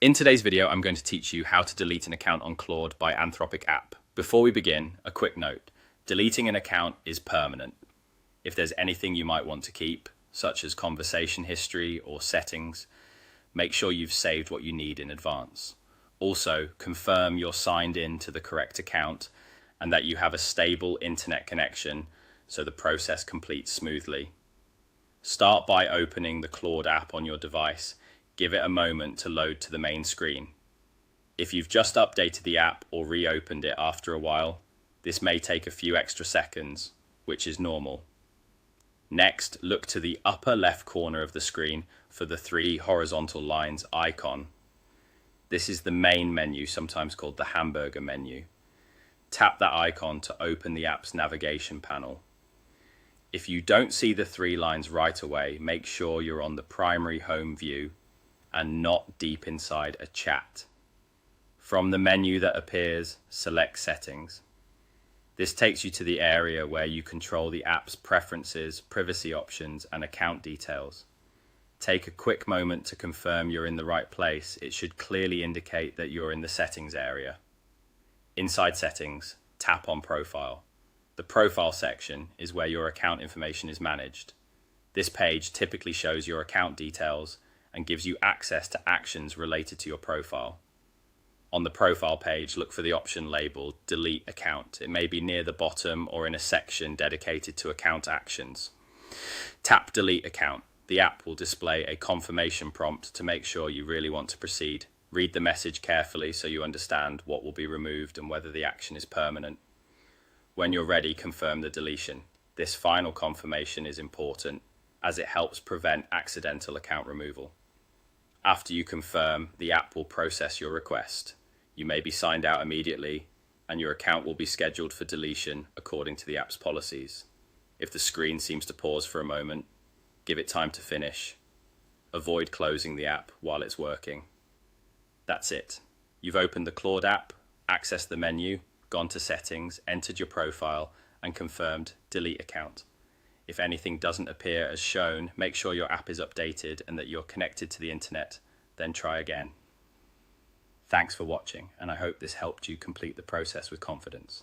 In today's video, I'm going to teach you how to delete an account on Claude by Anthropic app. Before we begin, a quick note. Deleting an account is permanent. If there's anything you might want to keep, such as conversation history or settings, make sure you've saved what you need in advance. Also, confirm you're signed in to the correct account and that you have a stable internet connection so the process completes smoothly. Start by opening the Claude app on your device. Give it a moment to load to the main screen. If you've just updated the app or reopened it after a while, this may take a few extra seconds, which is normal. Next, look to the upper left corner of the screen for the three horizontal lines icon. This is the main menu, sometimes called the hamburger menu. Tap that icon to open the app's navigation panel. If you don't see the three lines right away, make sure you're on the primary home view and not deep inside a chat. From the menu that appears, select Settings. This takes you to the area where you control the app's preferences, privacy options, and account details. Take a quick moment to confirm you're in the right place. It should clearly indicate that you're in the Settings area. Inside Settings, tap on Profile. The Profile section is where your account information is managed. This page typically shows your account details and gives you access to actions related to your profile. On the profile page, look for the option labeled Delete Account. It may be near the bottom or in a section dedicated to account actions. Tap Delete Account. The app will display a confirmation prompt to make sure you really want to proceed. Read the message carefully so you understand what will be removed and whether the action is permanent. When you're ready, confirm the deletion. This final confirmation is important as it helps prevent accidental account removal. After you confirm, the app will process your request. You may be signed out immediately, and your account will be scheduled for deletion according to the app's policies. If the screen seems to pause for a moment, give it time to finish. Avoid closing the app while it's working. That's it. You've opened the Claude app, accessed the menu, gone to Settings, entered your profile, and confirmed Delete Account. If anything doesn't appear as shown, make sure your app is updated and that you're connected to the internet, then try again. Thanks for watching, and I hope this helped you complete the process with confidence.